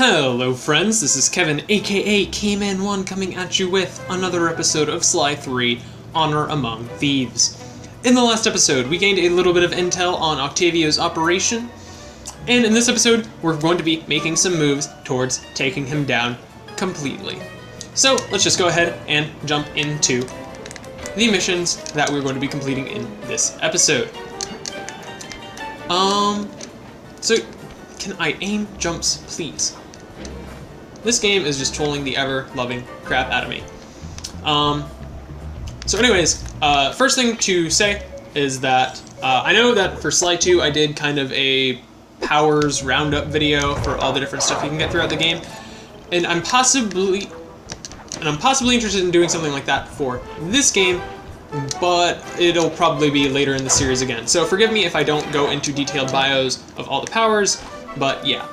Hello friends, this is Kevin aka K-Man1 coming at you with another episode of Sly 3, Honor Among Thieves. In the last episode, we gained a little bit of intel on Octavio's operation, and in this episode, we're going to be making some moves towards taking him down completely. So let's just go ahead and jump into the missions that we're going to be completing in this episode. So can I aim jumps, please? This game is just trolling the ever-loving crap out of me. So anyways, first thing to say is that I know that for Sly 2 I did kind of a powers roundup video for all the different stuff you can get throughout the game, and I'm possibly interested in doing something like that for this game, but it'll probably be later in the series again. So forgive me if I don't go into detailed bios of all the powers, but yeah.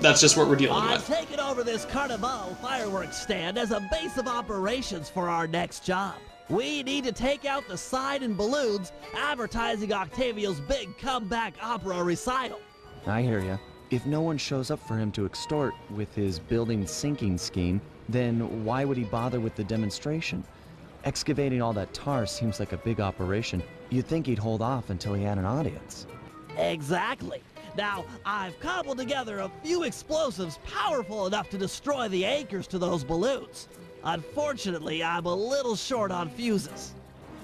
That's just what we're dealing with. I've taken over this Carnival fireworks stand as a base of operations for our next job. We need to take out the sign and balloons advertising Octavio's big comeback opera recital. I hear ya. If no one shows up for him to extort with his building sinking scheme, then why would he bother with the demonstration? Excavating all that tar seems like a big operation. You'd think he'd hold off until he had an audience. Exactly. Now, I've cobbled together a few explosives powerful enough to destroy the anchors to those balloons. Unfortunately, I'm a little short on fuses.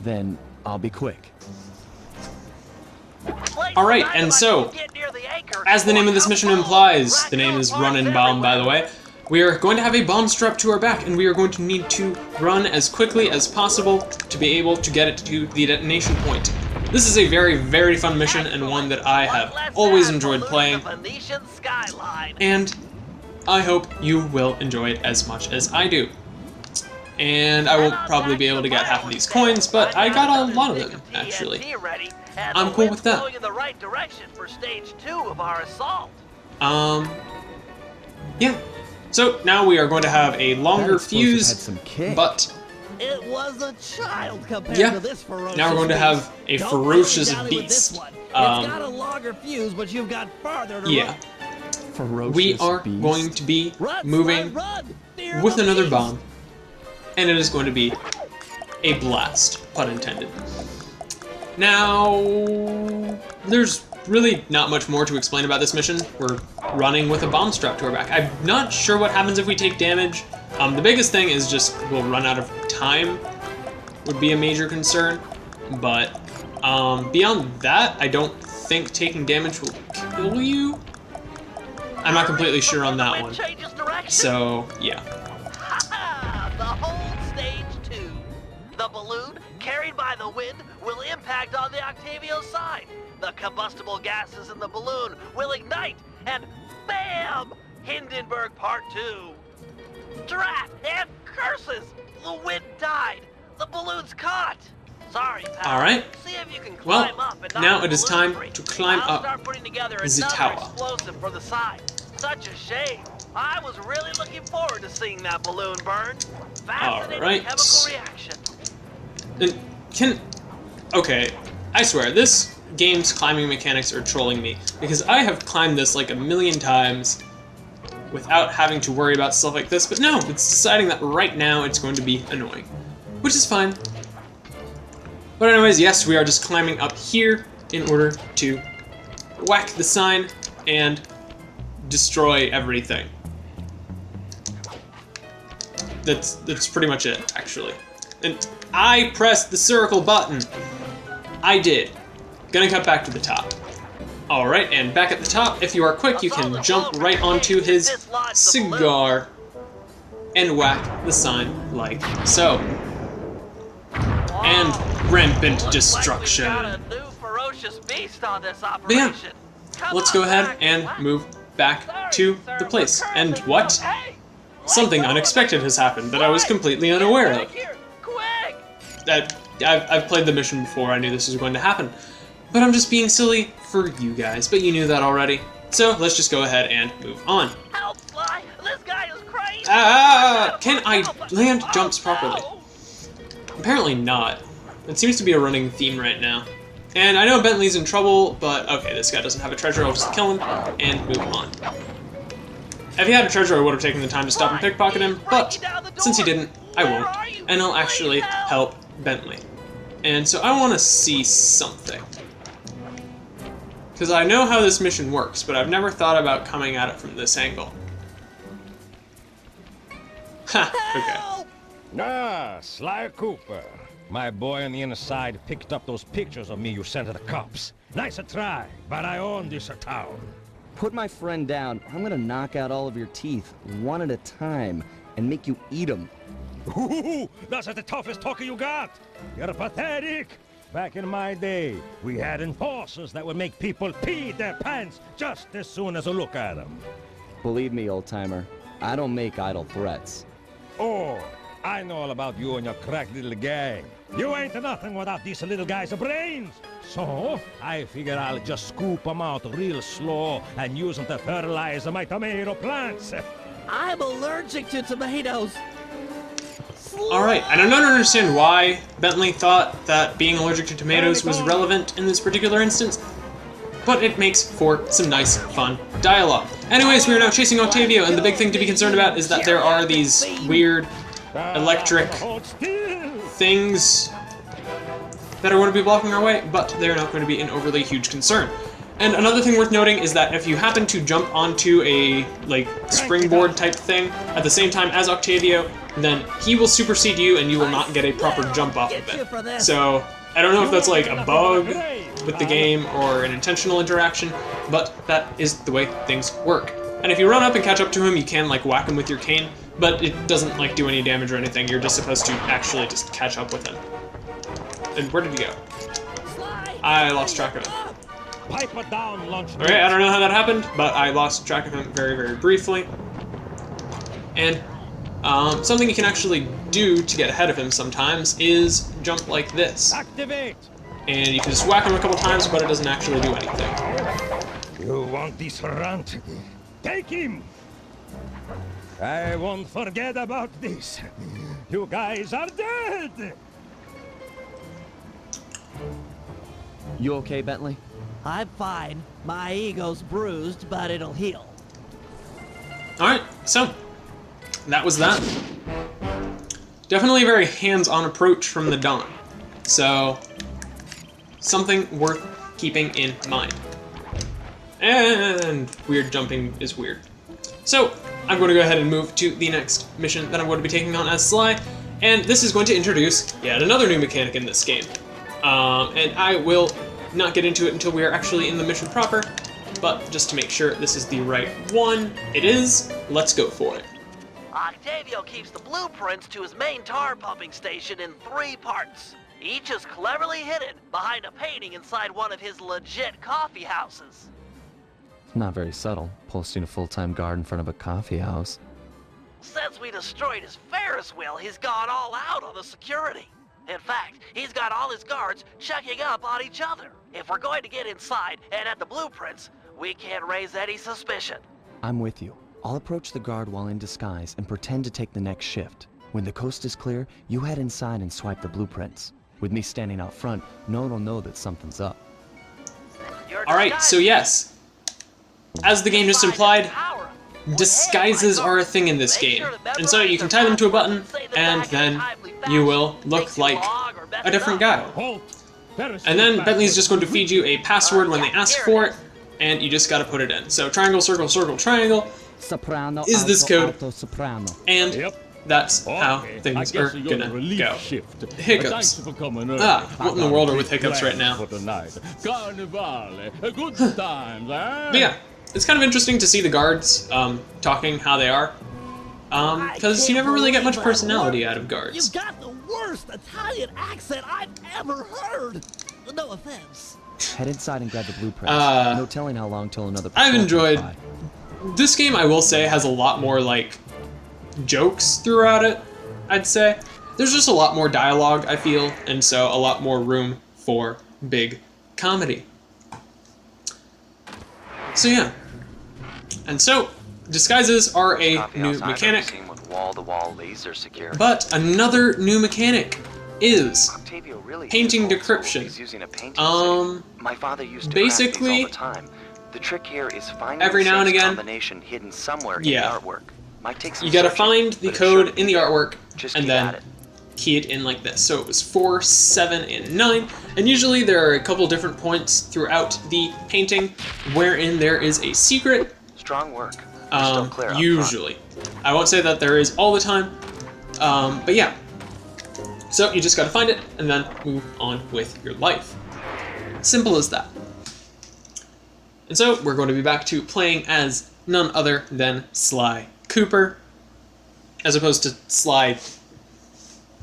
Then I'll be quick. Alright, and so, as the name of this mission implies, the name is Run and Bomb, by the way, we are going to have a bomb strapped to our back, and we are going to need to run as quickly as possible to be able to get it to the detonation point. This is a very, very fun mission, and one that I have always enjoyed playing, and I hope you will enjoy it as much as I do. And I won't probably be able to get half of these coins, but I got a lot of them, actually. I'm cool with that. Yeah. So now we are going to have a longer fuse, but it was a child compared to this ferocious now we're going to have a ferocious beast. It's got a longer fuse, but you've got farther to run. Ferocious we are beast. going to be moving with another bomb, and it is going to be a blast, pun intended. Now, there's really not much more to explain about this mission. We're running with a bomb strapped to our back. I'm not sure what happens if we take damage. The biggest thing is just we'll run out of time, would be a major concern. But beyond that, I don't think taking damage will kill you. I'm not completely sure on that one. So, yeah. The whole stage 2. The balloon, carried by the wind, will impact on the Octavio side. The combustible gases in the balloon will ignite, and BAM! Hindenburg Part 2. Drat and curses! The wind died. The balloon's caught. Sorry, pal. Alright. See if you can climb up and now knock it is the time balloon to free. climb I'll up start putting together the another tower. explosive for the side. Such a shame. I was really looking forward to seeing that balloon burn. Fascinating chemical reaction. And okay, I swear, this game's climbing mechanics are trolling me, because I have climbed this like a million times without having to worry about stuff like this, but no, it's deciding that right now it's going to be annoying, which is fine. But anyways, yes, we are just climbing up here in order to whack the sign and destroy everything. That's pretty much it, actually. And I pressed the circle button. I did. Gonna cut back to the top. Alright, and back at the top, if you are quick, you can jump right onto his cigar and whack the sign like so. And rampant destruction. But yeah, let's go ahead and move back to the place. And what? Something unexpected has happened that I was completely unaware of. I've played the mission before, I knew this was going to happen. But I'm just being silly for you guys, but you knew that already. So let's just go ahead and move on. Help, Sly! This guy is crazy! Can I land jumps properly? Apparently not. It seems to be a running theme right now. And I know Bentley's in trouble, but okay, this guy doesn't have a treasure, I'll just kill him and move on. If he had a treasure, I would have taken the time to stop and pickpocket him, but since he didn't, I won't. And I'll actually help Bentley. And so I want to see something. Because I know how this mission works, but I've never thought about coming at it from this angle. Ha, okay. Ah, Sly Cooper. My boy on the inner side picked up those pictures of me you sent to the cops. Nice a try, but I own this town. Put my friend down. I'm gonna knock out all of your teeth, one at a time, and make you eat them. Ooh, that's the toughest talker you got. You're pathetic. Back in my day, we had enforcers that would make people pee their pants just as soon as a look at them. Believe me, old-timer, I don't make idle threats. Oh, I know all about you and your crack little gang. You ain't nothing without these little guy's brains. So, I figure I'll just scoop them out real slow and use them to fertilize my tomato plants. I'm allergic to tomatoes. Alright, I don't understand why Bentley thought that being allergic to tomatoes was relevant in this particular instance, but it makes for some nice, fun dialogue. Anyways, we are now chasing Octavio, and the big thing to be concerned about is that there are these weird electric things that are going to be blocking our way, but they're not going to be an overly huge concern. And another thing worth noting is that if you happen to jump onto a, like, springboard type thing at the same time as Octavio, then he will supersede you and you will not get a proper jump off of it. So, I don't know if that's like a bug with the game or an intentional interaction, but that is the way things work. And if you run up and catch up to him, you can like whack him with your cane, but it doesn't like do any damage or anything. You're just supposed to actually just catch up with him. And where did he go? I lost track of him. Pipe down, lunch. Okay, I don't know how that happened, but I lost track of him very, very briefly. And something you can actually do to get ahead of him sometimes is jump like this. Activate. And you can just whack him a couple times, but it doesn't actually do anything. You want this runt? Take him. I won't forget about this. You guys are dead. You okay, Bentley? I'm fine. My ego's bruised, but it'll heal. Alright, so that was that. Definitely a very hands-on approach from the Dawn. So, something worth keeping in mind. And weird jumping is weird. So, I'm going to go ahead and move to the next mission that I'm going to be taking on as Sly, and this is going to introduce yet another new mechanic in this game. And I will not get into it until we are actually in the mission proper, but just to make sure this is the right one, it is. Let's go for it. Octavio keeps the blueprints to his main tar pumping station in 3 parts. Each is cleverly hidden behind a painting inside one of his legit coffee houses. Not very subtle, posting a full-time guard in front of a coffee house. Since we destroyed his Ferris wheel, he's gone all out on the security. In fact, he's got all his guards checking up on each other. If we're going to get inside and at the blueprints, we can't raise any suspicion. I'm with you. I'll approach the guard while in disguise and pretend to take the next shift. When the coast is clear, you head inside and swipe the blueprints. With me standing out front, no one will know that something's up. Alright, so yes, as the game just implied, disguises are a thing in this game. And so you can tie them to a button, and then you will look like a different guy. And then Bentley's just going to feed you a password when they ask for it, and you just gotta put it in. So triangle, circle, circle, triangle Soprano, is this alto, code, alto, soprano. and that's how things are gonna go. Hiccups. What in the world are with hiccups right now? But yeah, it's kind of interesting to see the guards talking how they are, because you never really get much personality out of guards. You've got the worst Italian accent I've ever heard. No offense. Head inside and grab the blueprints. No telling how long till another I've patrol enjoyed comes by. this game. I will say has a lot more like jokes throughout it. I'd say there's just a lot more dialogue, I feel, and so a lot more room for big comedy. So yeah, and so disguises are a new mechanic, but another new mechanic is painting decryption. My father used to practice all Basically, the time. The trick here is finding every the now and same again. combination hidden somewhere Yeah. in the artwork. Might take some You gotta searching, find the but it should code be in the there. artwork Just and keep at then it. key it in like this. So it was 4, 7, and 9, and usually there are a couple different points throughout the painting wherein there is a secret. Strong work. We're still clear up front. Usually. I won't say that there is all the time, but yeah. So you just gotta find it and then move on with your life. Simple as that. And so we're going to be back to playing as none other than Sly Cooper, as opposed to Sly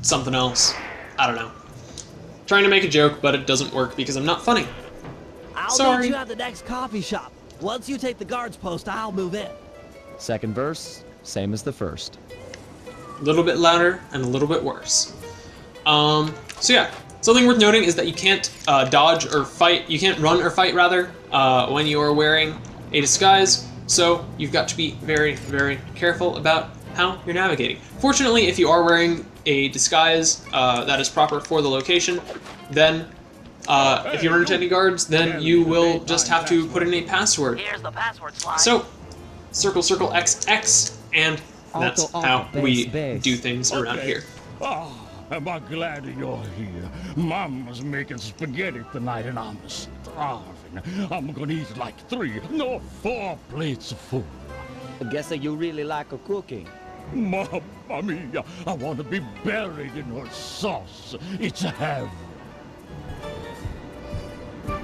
something else. I don't know. Trying to make a joke, but it doesn't work because I'm not funny. I'll Sorry. meet you at the next coffee shop. Once you take the guard's post, I'll move in. Second verse, same as the first. A little bit louder and a little bit worse. So yeah, something worth noting is that you can't dodge or fight, you can't run or fight rather, when you are wearing a disguise, so you've got to be very, very careful about how you're navigating. Fortunately, if you are wearing a disguise that is proper for the location, then if you run into any guards, then you will just have to put in a password. Here's the password slide. So, circle, circle, X, X, and that's how we do things around here. Oh, am I glad you're here. Mama's making spaghetti tonight and I'm starving. I'm gonna eat like 3, no 4 plates of food. I guess that you really like her cooking. Mamma mia, I want to be buried in her sauce. It's heaven.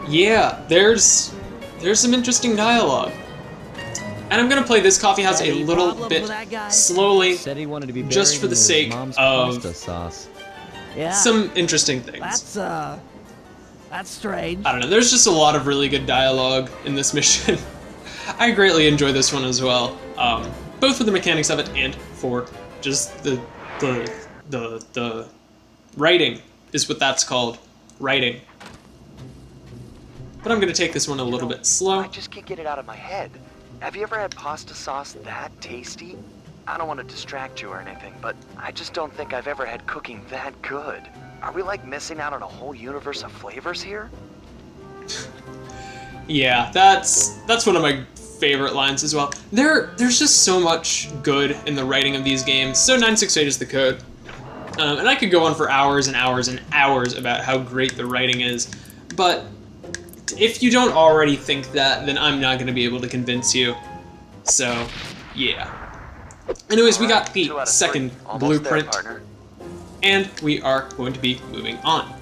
Yeah, there's some interesting dialogue. And I'm gonna play this coffee house a Any little problem bit with that guy? slowly, Said he wanted to be just buried for the in his sake mom's of pasta sauce. Yeah. some interesting things. That's strange. I don't know, there's just a lot of really good dialogue in this mission. I greatly enjoy this one as well, both for the mechanics of it and for just the writing is what that's called, writing. But I'm gonna take this one a little bit slow. I just can't get it out of my head. Have you ever had pasta sauce that tasty? I don't want to distract you or anything, but I just don't think I've ever had cooking that good. Are we like missing out on a whole universe of flavors here? Yeah, that's one of my favorite lines as well. There's just so much good in the writing of these games. So 968 is the code. And I could go on for hours and hours and hours about how great the writing is, but if you don't already think that, then I'm not going to be able to convince you. So, yeah. Anyways, we got the 2 out of 3. second Almost blueprint, there, partner. and we are going to be moving on.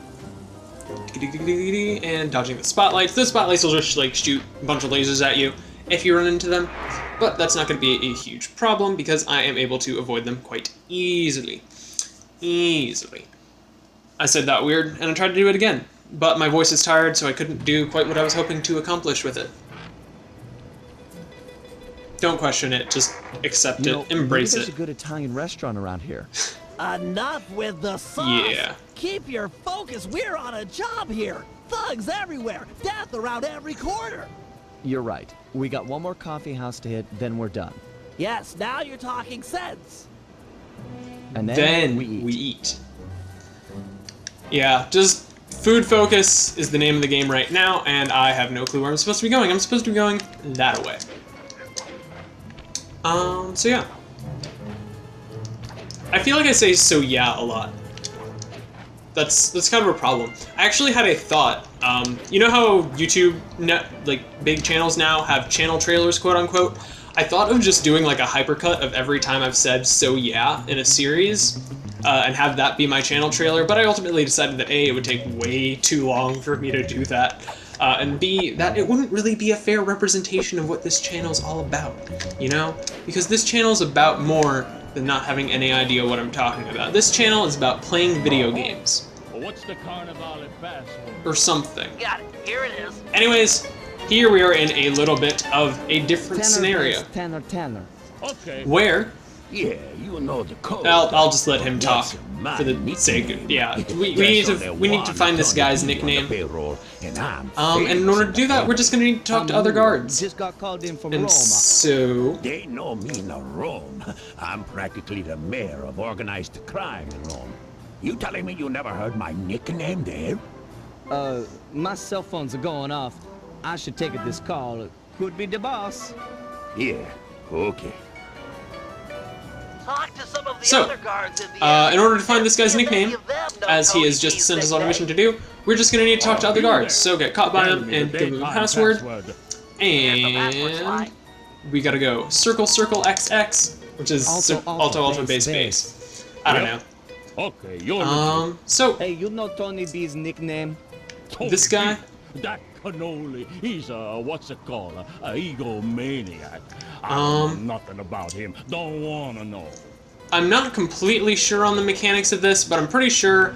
And dodging the spotlights. The spotlights will just like shoot a bunch of lasers at you if you run into them, but that's not going to be a huge problem because I am able to avoid them quite easily. I said that weird, and I tried to do it again, but my voice is tired, so I couldn't do quite what I was hoping to accomplish with it. Don't question it, just accept You know, it, embrace maybe there's it. a good Italian restaurant around here. Enough with the sauce. Yeah. Keep your focus. We're on a job here. Thugs everywhere. Death around every corner. You're right. We got one more coffee house to hit, then we're done. Yes, now you're talking sense. And Then we eat. Yeah, just food focus is the name of the game right now, and I have no clue where I'm supposed to be going. I'm supposed to be going that way. So yeah. I feel like I say "so yeah" a lot. That's kind of a problem. I actually had a thought. You know how YouTube, like big channels now have channel trailers, quote unquote? I thought of just doing like a hypercut of every time I've said "so yeah" in a series, and have that be my channel trailer, but I ultimately decided that A, it would take way too long for me to do that, and B, that it wouldn't really be a fair representation of what this channel's all about, you know? Because this channel's about more than not having any idea what I'm talking about. This channel is about playing video games. What's the carnival password? Or something. Got it. Here it is. Anyways, here we are in a little bit of a different scenario, Tanner. Okay. where Yeah, you know the code. I'll just let him talk What's for the my sake nickname? of, yeah, we There's need only to one find this Tony guy's B on the nickname. payroll, and I'm And in order to do that, we're just gonna need to talk to other guards. Just got called in from And Roma. so, They know me in Rome. I'm practically the mayor of organized crime in Rome. You telling me you never heard my nickname there? My cell phones are going off. I should take this call. Could be the boss. Yeah, okay. Talk to some of the So, other guards in the area. in order to find this guy's See if any nickname, of them know as he Tony has just T's sent us on a mission nickname. to do, we're just gonna need to talk to other guards. So get caught by Tell him me and the give him a daytime password. Here's the password And slide. we gotta go circle circle XX, which is alto base base. I don't know. Okay, you're So Hey, you know Tony B's nickname? this guy, That cannoli, he's a, what's it called, a egomaniac. I know nothing about him, don't wanna know. I'm not completely sure on the mechanics of this, but I'm pretty sure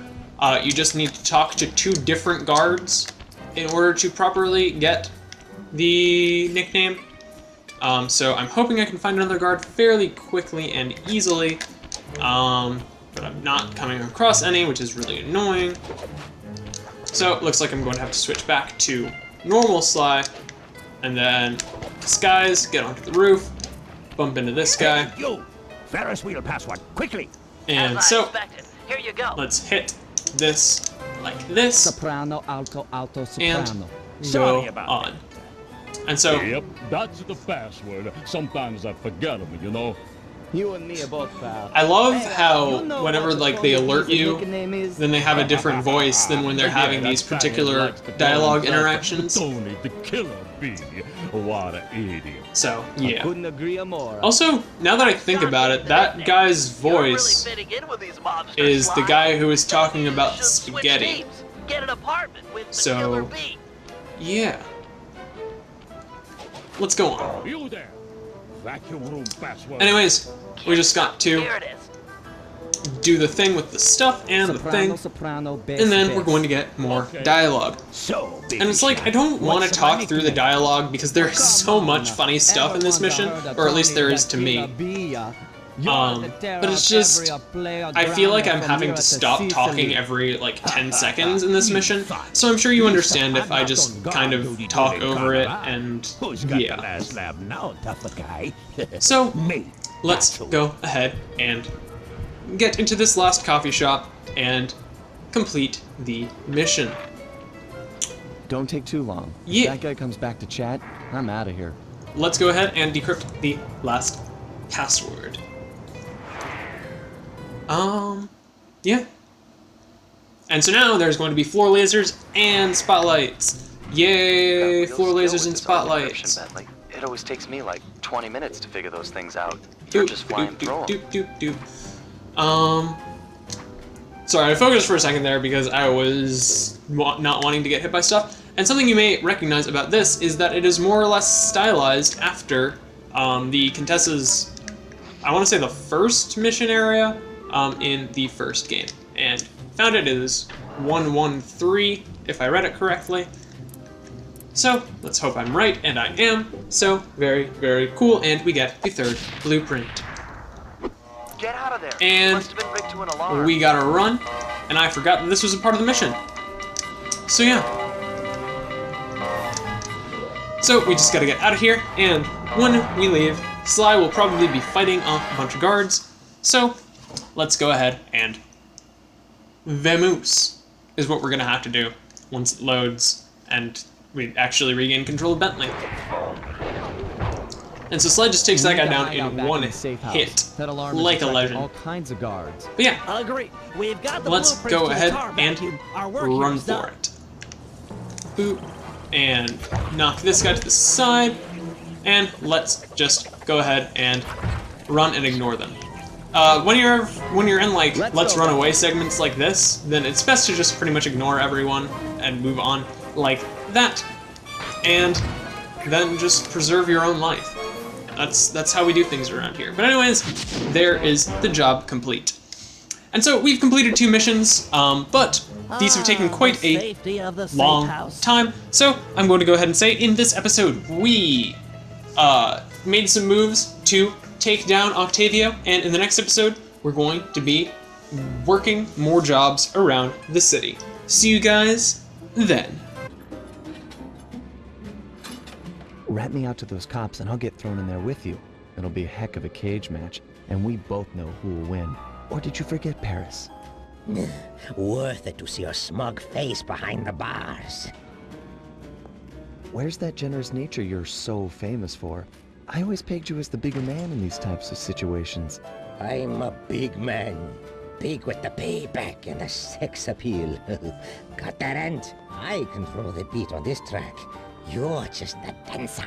you just need to talk to 2 different guards in order to properly get the nickname. So I'm hoping I can find another guard fairly quickly and easily, but I'm not coming across any, which is really annoying. So it looks like I'm going to have to switch back to normal Sly, and then disguise, get onto the roof, bump into this guy, Hey, you! Ferris wheel password, quickly! and As I so expected. Here you go. let's hit this like this, Soprano, alto, alto, and soprano. go Sorry about on. And so Yep, that's the password. Sometimes I forget them, you know. You and me are both pal. I love Hey, how you know whenever what like they Tony alert B's you, nickname is? then they have a different voice than when they're Yeah, having that these faggot particular likes to call dialogue himself interactions. Tony the Killer Bee. What an idiot. So I yeah. couldn't agree more. Also, now that I think about it, that guy's You're really voice fitting in with these mobsters, is the Sly. guy who was talking Maybe about you should switch spaghetti. teams. Get an apartment with the So- Killer Bee. Yeah. Let's go on. You there. Vacuum room password. Anyways, we just got to Here it is. do the thing with the stuff and the soprano, thing, soprano, bass, and then bass. we're going to get more Okay. dialogue. So, big And it's like, shot. I don't want to What's my talk through the nickname? dialogue because there is so much funny stuff in this mission, or at least there is to me. But it's just, I feel like I'm having to stop talking every like 10 seconds in this mission, so I'm sure you understand if I just kind of talk over it, and Who's got the yeah. last laugh now, tough guy? So, Me. let's go ahead and get into this last coffee shop and complete the mission. Don't take too long. If Yeah. that guy comes back to chat, I'm out of here. Let's go ahead and decrypt the last password. Yeah. And so now there's going to be floor lasers and spotlights. Yay, floor lasers and spotlights. It always takes me like 20 minutes to figure those things out. You're just flying through them. Sorry, I focused for a second there because I was not wanting to get hit by stuff. And something you may recognize about this is that it is more or less stylized after the Contessa's, I want to say the first mission area in the first game. And found it is 113, if I read it correctly. So, let's hope I'm right, and I am. So, very, very cool, and we get the third blueprint. Get out of there. And Must have been rigged to an alarm. we gotta run, and I forgot that this was a part of the mission. So yeah. So we just gotta get out of here, and when we leave, Sly will probably be fighting off a bunch of guards. So let's go ahead and vamoose is what we're gonna have to do once it loads and we actually regain control of Bentley. And so Sly just takes that guy down in one hit, That alarm like is a attracting legend. all kinds of guards. But yeah, Agree. We've got the let's blueprints go to the ahead tar and vacuum. Our work here run is for done. it. Boop. And knock this guy to the side. And let's just go ahead and run and ignore them. When you're in like let's run away segments like this, then it's best to just pretty much ignore everyone and move on like that. And then just preserve your own life. That's how we do things around here. But anyways, there is the job complete. And so we've completed 2 missions, but these have taken quite a Safety of the safe long house. time. So I'm going to go ahead and say in this episode we made some moves to take down Octavio, and in the next episode we're going to be working more jobs around the city. See you guys then. Rat me out to those cops and I'll get thrown in there with you. It'll be a heck of a cage match, and we both know who will win. Or did you forget Paris? Worth it to see your smug face behind the bars. Where's that generous nature you're so famous for? I always pegged you as the bigger man in these types of situations. I'm a big man. Big with the payback and the sex appeal. Got that, Ant? I control the beat on this track. You're just the dancer.